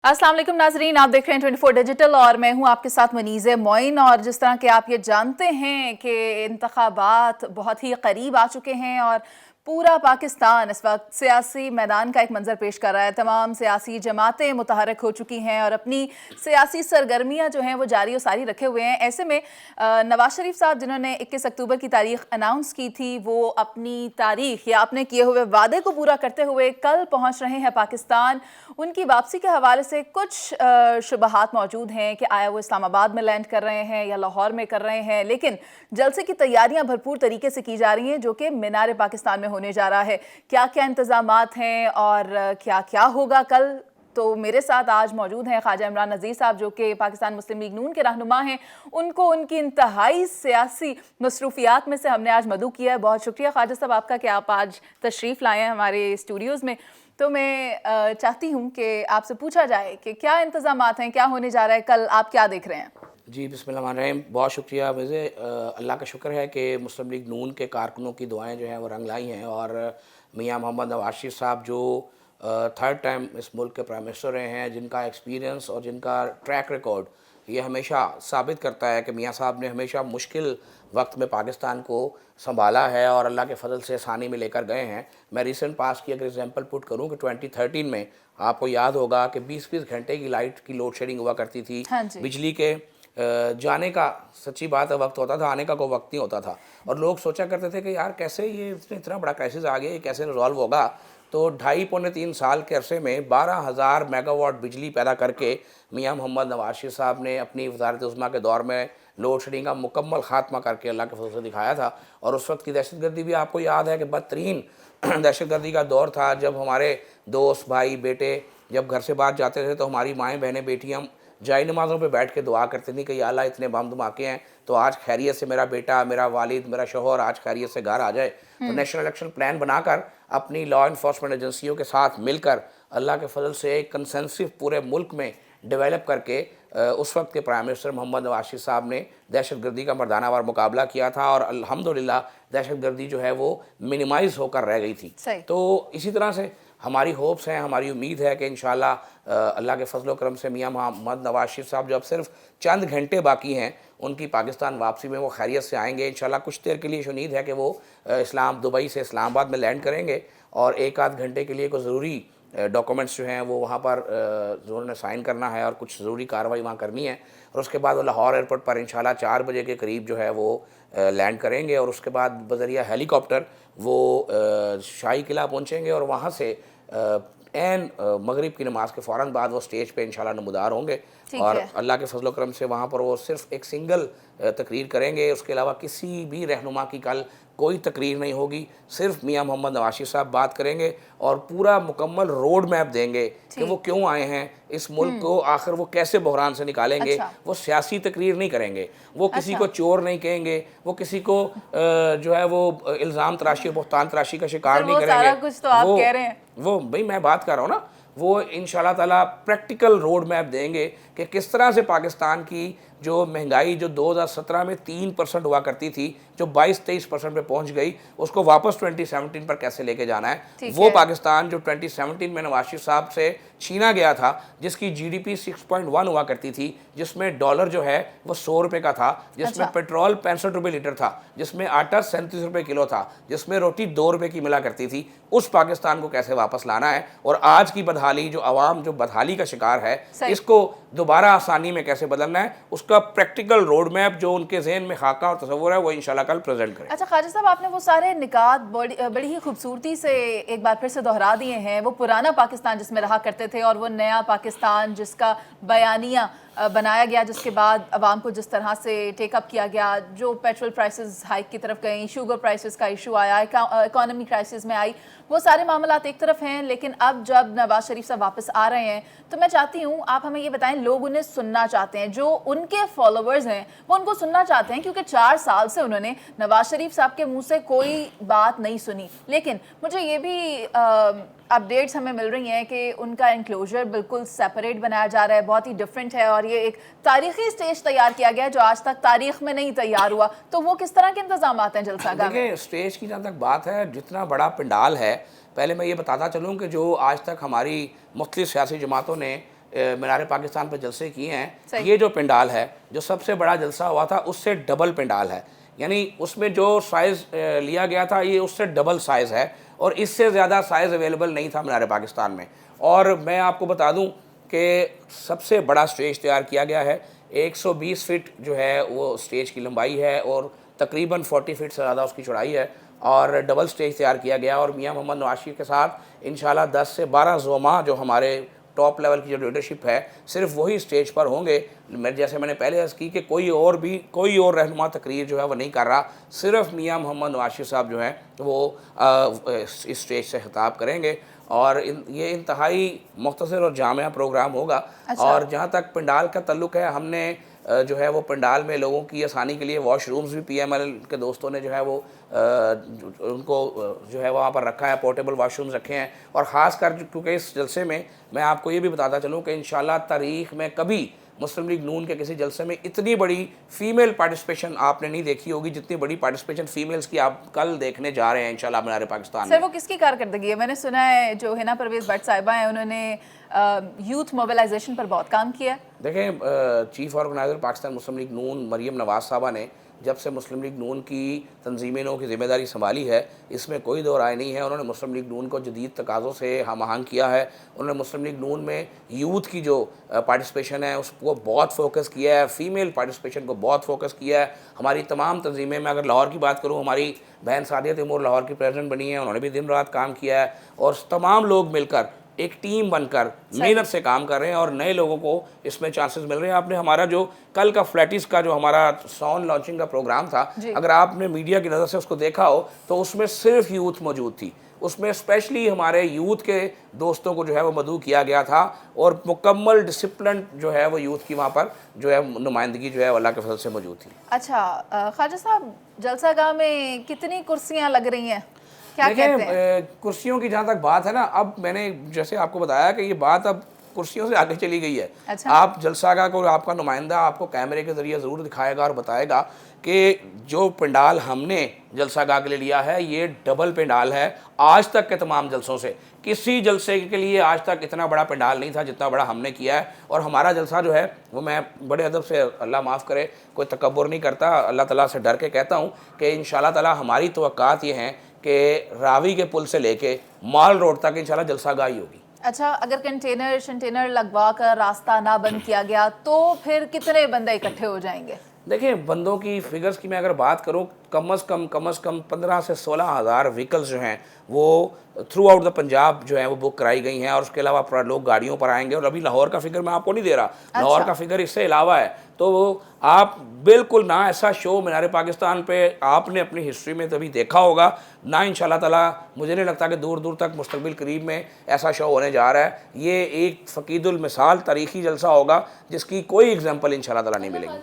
अस्सलाम वालेकुम नाजरीन, आप देख रहे हैं 24 डिजिटल और मैं हूं आपके साथ मनीज़े मोइन। और जिस तरह के आप ये जानते हैं कि इंतखाबात बहुत ही करीब आ चुके हैं और पूरा पाकिस्तान इस वक्त सियासी मैदान का एक मंजर पेश कर रहा है। तमाम सियासी जमातें मुतहरक हो चुकी हैं और अपनी सियासी सरगर्मियां जो हैं वो जारी और सारी रखे हुए हैं। ऐसे में नवाज शरीफ साहब जिन्होंने 21 अक्टूबर की तारीख अनाउंस की थी, वो अपनी तारीख या अपने किए हुए वादे को पूरा करते हुए कल पहुंच रहे हैं पाकिस्तान। उनकी वापसी के हवाले से कुछ शुबहात मौजूद हैं कि आया वो इस्लामाबाद में लैंड कर रहे हैं या लाहौर में कर रहे हैं, लेकिन जलसे की तैयारियां भरपूर तरीके से की जा रही हैं जो कि मीनार पाकिस्तान में होने जा रहा है। क्या क्या इंतजामात हैं और क्या क्या होगा कल, तो मेरे साथ आज मौजूद हैं ख्वाजा इमरान नज़ीर साहब जो कि पाकिस्तान मुस्लिम लीग नून के रहनुमा हैं। उनको उनकी इंतहाई सियासी मसरूफियात में से हमने आज मदऊ किया है। बहुत शुक्रिया ख्वाजा साहब आपका कि आप आज तशरीफ़ लाए हैं हमारे स्टूडियोज़ में। तो मैं चाहती हूँ कि आपसे पूछा जाए कि क्या इंतजामात हैं, क्या होने जा रहा है कल, आप क्या देख रहे हैं? जी बिस्मिल्लाहिर्रहमानिर्रहीम, बहुत शुक्रिया। वैसे अल्लाह का शुक्र है कि मुस्लिम लीग नून के कारकुनों की दुआएं जो हैं वो रंग लाई हैं और मियां मोहम्मद नवाज शरीफ साहब जो थर्ड टाइम इस मुल्क के प्राइम मिनिस्टर रहे हैं, जिनका एक्सपीरियंस और जिनका ट्रैक रिकॉर्ड ये हमेशा साबित करता है कि मियां साहब ने हमेशा मुश्किल वक्त में पाकिस्तान को संभाला है और अल्लाह के फजल से आसानी में लेकर गए हैं। मैं रीसेंट पास की अगर एग्जांपल पुट करूं कि 2013 में आपको याद होगा कि 20-20 घंटे की लाइट की लोड शेडिंग हुआ करती थी। हाँ जी। बिजली के जाने का सच्ची बात है वक्त होता था, आने का कोई वक्त नहीं होता था और लोग सोचा करते थे कि यार कैसे ये इसमें इतना बड़ा क्राइसिस आ गया, ये कैसे रिजॉल्व होगा। तो 2.5-3 साल के अरसे में 12,000 मेगावाट बिजली पैदा करके मियां मोहम्मद नवाज शरीफ साहब ने अपनी वज़ारत उज़्मा के दौर में लोड शेडिंग का मुकम्मल खात्मा करके अल्लाह के फजल से दिखाया था। और उस वक्त की दहशतगर्दी भी आपको याद है कि बदतरीन दहशतगर्दी का दौर था, जब हमारे दोस्त भाई बेटे जब घर से बाहर जाते थे तो हमारी माएँ बहनें बेटियाँ जाई नमाज़ों पे बैठ के दुआ करती थी कि या अल्लाह इतने बम धमाके हैं तो आज खैरियत से मेरा बेटा, मेरा वालिद, मेरा शौहर आज खैरियत से घर आ जाए। तो नेशनल इलेक्शन प्लान बनाकर अपनी लॉ इन्फोर्समेंट एजेंसियों के साथ मिलकर अल्लाह के फजल से एक कंसेंसस पूरे मुल्क में डेवलप करके उस वक्त के प्राइम मिनिस्टर मोहम्मद नवाज शरीफ साहब ने दहशतगर्दी का मर्दानावार मुकाबला किया था और अल्हम्दुलिल्लाह दहशतगर्दी जो है वो मिनिमाइज़ होकर रह गई थी। तो इसी तरह से हमारी होप्स हैं, हमारी उम्मीद है कि इंशाल्लाह अल्लाह के फजल करम से मियां मोहम्मद नवाज शरीफ साहब जो अब सिर्फ चंद घंटे बाकी हैं उनकी पाकिस्तान वापसी में वो खैरियत से आएंगे। इंशाल्लाह कुछ देर के लिए उम्मीद है कि वो दुबई से इस्लामाबाद में लैंड करेंगे और एक आध घंटे के लिए कोई ज़रूरी डॉक्यूमेंट्स जो हैं वो वहाँ पर उन्होंने साइन करना है और कुछ ज़रूरी कार्रवाई वहाँ करनी है और उसके बाद वो लाहौर एयरपोर्ट पर इंशाल्लाह 4 बजे के करीब जो है वो लैंड करेंगे और उसके बाद बज़रिया हेलीकॉप्टर वो शाही किला पहुँचेंगे और वहाँ से मगरिब की नमाज के फ़ौरन बाद वो स्टेज पे इंशाल्लाह नमूदार होंगे और अल्लाह के फजल करम से वहाँ पर वो सिर्फ एक सिंगल तकरीर करेंगे। उसके अलावा किसी भी रहनुमा की कल कोई तकरीर नहीं होगी, सिर्फ मियां मोहम्मद नवाज शरीफ साहब बात करेंगे और पूरा मुकम्मल रोड मैप देंगे कि वो क्यों आए हैं इस मुल्क को, आखिर वो कैसे बहरान से निकालेंगे। वो सियासी तकरीर नहीं करेंगे, वो किसी को चोर नहीं कहेंगे, वो किसी को जो है वो इल्ज़ाम तराशी और बुहतान तराशी का शिकार नहीं करेंगे। कुछ तो आप कह रहे हैं। वो भाई मैं बात कर रहा हूँ ना, वो इंशाल्लाह ताला प्रैक्टिकल रोड मैप देंगे कि किस तरह से पाकिस्तान की जो महंगाई जो 2017 में 3% हुआ करती थी, जो 22-23% पे पहुंच गई, उसको वापस 2017 पर कैसे लेके जाना है। वो पाकिस्तान जो 2017 में नवाज शरीफ साहब से छीना गया था, जिसकी जीडीपी 6.1 हुआ करती थी, जिसमें डॉलर जो है वो 100 रुपये का था, जिसमें पेट्रोल 65 रुपये लीटर था, जिसमें आटा 37 रुपये किलो था, जिसमें रोटी 2 रुपये की मिला करती थी, उस पाकिस्तान को कैसे वापस लाना है और आज की बदहाली जो अवाम जो बदहाली का शिकार है इसको दोबारा आसानी में कैसे बदलना है, उसका प्रैक्टिकल रोड मैप जो उनके जहन में खाका और तस्वुर है वो इंशाल्लाह कल प्रेजेंट करें। अच्छा ख्वाजा साहब, आपने वो सारे निकात बड़ी ही खूबसूरती से एक बार फिर से दोहरा दिए हैं। वो पुराना पाकिस्तान जिसमें रहा करते थे और वो नया पाकिस्तान जिसका बयानिया बनाया गया, जिसके बाद अवाम को जिस तरह से टेकअप किया गया, जो पेट्रोल प्राइसेस हाइक की तरफ गई, शुगर प्राइसेस का इशू आया, इकोनॉमी क्राइसिस में आई, वो सारे मामलात एक तरफ हैं। लेकिन अब जब नवाज शरीफ साहब वापस आ रहे हैं तो मैं चाहती हूँ आप हमें ये बताएं, लोग उन्हें सुनना चाहते हैं, जो उनके फॉलोअर्स हैं वो उनको सुनना चाहते हैं, क्योंकि 4 साल से उन्होंने नवाज शरीफ साहब के मुंह से कोई बात नहीं सुनी। लेकिन मुझे ये भी अपडेट्स हमें मिल रही हैं कि उनका इंक्लोजर बिल्कुल सेपरेट बनाया जा रहा है, बहुत ही डिफरेंट है और ये एक तारीखी स्टेज तैयार किया गया है जो आज तक तारीख में नहीं तैयार हुआ। तो वो किस तरह के इंतजाम हैं जलसागाह में? देखिए, स्टेज की जहाँ तक बात है, जितना बड़ा पंडाल है, पहले मैं ये बताता चलूँ कि जो आज तक हमारी मुख्तलिफ सियासी जमातों ने مینار پاکستان پہ جلسے کیے ہیں، یہ جو پنڈال ہے جو سب سے بڑا جلسہ ہوا تھا اس سے ڈبل پنڈال ہے، یعنی اس میں جو سائز لیا گیا تھا یہ اس سے ڈبل سائز ہے، اور اس سے زیادہ سائز اویلیبل نہیں تھا مینار پاکستان میں۔ اور میں آپ کو بتا دوں کہ سب سے بڑا سٹیج تیار کیا گیا ہے، 120 فٹ جو ہے وہ سٹیج کی لمبائی ہے اور تقریباً 40 فٹ سے زیادہ اس کی چوڑائی ہے، اور ڈبل سٹیج تیار کیا گیا، اور میاں محمد نواز شریف کے ساتھ انشاءاللہ 10 سے 12 زعماء جو ہمارے ٹاپ لیول کی جو لیڈرشپ ہے صرف وہی سٹیج پر ہوں گے۔ جیسے میں نے پہلے عرض کی کہ کوئی اور رہنما تقریر جو ہے وہ نہیں کر رہا، صرف میاں محمد نواز شریف صاحب جو ہیں وہ اس سٹیج سے خطاب کریں گے، اور یہ انتہائی مختصر اور جامع پروگرام ہوگا۔ اور جہاں تک پنڈال کا تعلق ہے، ہم نے جو ہے وہ پنڈال میں لوگوں کی آسانی کے لیے واش رومز بھی پی ایم ایل کے دوستوں نے جو ہے وہ ان کو جو ہے وہاں پر رکھا ہے، پورٹیبل واش رومز رکھے ہیں، اور خاص کر کیونکہ اس جلسے میں میں آپ کو یہ بھی بتاتا چلوں کہ انشاءاللہ تاریخ میں کبھی مسلم لیگ نون کے کسی جلسے میں اتنی بڑی فیمیل پارٹیسپیشن آپ نے نہیں دیکھی ہوگی جتنی بڑی پارٹیسپیشن فیمیلز کی آپ کل دیکھنے جا رہے ہیں انشاءاللہ مینار پاکستان میں۔ سر وہ کس کی کارکردگی ہے؟ میں نے سنا ہے جو ہنا پرویز بٹ صاحبہ ہیں انہوں نے یوتھ موبلائزیشن پر بہت کام کیا ہے۔ دیکھیں، چیف آرگنائزر پاکستان مسلم لیگ نون مریم نواز صاحبہ نے جب سے مسلم لیگ نون کی تنظیموں کی ذمہ داری سنبھالی ہے، اس میں کوئی دو رائے نہیں ہے، انہوں نے مسلم لیگ نون کو جدید تقاضوں سے ہم آہنگ کیا ہے، انہوں نے مسلم لیگ نون میں یوتھ کی جو پارٹیسپیشن ہے اس کو بہت فوکس کیا ہے، فیمیل پارٹیسپیشن کو بہت فوکس کیا ہے۔ ہماری تمام تنظیمیں، میں اگر لاہور کی بات کروں، ہماری بہن سعدیہ تیمور لاہور کی پریزیڈنٹ بنی ہیں، انہوں نے بھی دن رات کام کیا ہے، اور تمام لوگ مل کر ایک ٹیم بن کر محنت سے کام کر رہے ہیں، اور نئے لوگوں کو اس میں چانسز مل رہے ہیں۔ آپ نے ہمارا جو کل کا فلیٹس کا جو ہمارا ساؤنڈ لانچنگ کا پروگرام تھا، اگر آپ نے میڈیا کی نظر سے اس کو دیکھا ہو تو اس میں صرف یوتھ موجود تھی، اس میں اسپیشلی ہمارے یوتھ کے دوستوں کو جو ہے وہ مدعو کیا گیا تھا، اور مکمل ڈسپلن جو ہے وہ یوتھ کی وہاں پر جو ہے نمائندگی جو ہے اللہ کے فضل سے موجود تھی۔ اچھا خواجہ صاحب، جلسہ گاہ میں کتنی کرسیاں لگ رہی ہیں؟ دیکھیں، کرسیوں کی جہاں تک بات ہے نا، اب میں نے جیسے آپ کو بتایا کہ یہ بات اب کرسیوں سے آگے چلی گئی ہے۔ آپ جلسہ گاہ کو، آپ کا نمائندہ آپ کو کیمرے کے ذریعے ضرور دکھائے گا اور بتائے گا کہ جو پنڈال ہم نے جلسہ گاہ کے لیے لیا ہے یہ ڈبل پنڈال ہے۔ آج تک کے تمام جلسوں سے کسی جلسے کے لیے آج تک اتنا بڑا پنڈال نہیں تھا جتنا بڑا ہم نے کیا ہے، اور ہمارا جلسہ جو ہے وہ، میں بڑے ادب سے، اللہ معاف کرے، کوئی تکبر نہیں کرتا، اللہ تعالیٰ سے ڈر کے کہتا ہوں کہ انشاءاللہ تعالیٰ ہماری توقعات یہ ہیں کہ راوی کے پل سے لے کے مال روڈ تک انشاءاللہ جلسہ گاہ ہی ہوگی۔ اچھا، اگر کنٹینر لگوا کر راستہ نہ بند کیا گیا تو پھر کتنے بندے اکٹھے ہو جائیں گے؟ دیکھیں، بندوں کی فگرز کی میں اگر بات کروں، کم از کم 15 سے 16 ہزار وہیکلز جو ہیں وہ تھرو آؤٹ دا پنجاب جو ہیں وہ بک کرائی گئی ہیں، اور اس کے علاوہ لوگ گاڑیوں پر آئیں گے، اور ابھی لاہور کا فگر میں آپ کو نہیں دے رہا، لاہور کا فگر اس سے علاوہ ہے۔ تو آپ بالکل نہ ایسا شو مینار پاکستان پہ آپ نے اپنی ہسٹری میں کبھی دیکھا ہوگا، نہ انشاءاللہ تعالیٰ مجھے نہیں لگتا کہ دور دور تک مستقبل قریب میں ایسا شو ہونے جا رہا ہے۔ یہ ایک فقید المثال تاریخی جلسہ ہوگا جس کی کوئی اگزامپل انشاءاللہ تعالیٰ نہیں ملے گی۔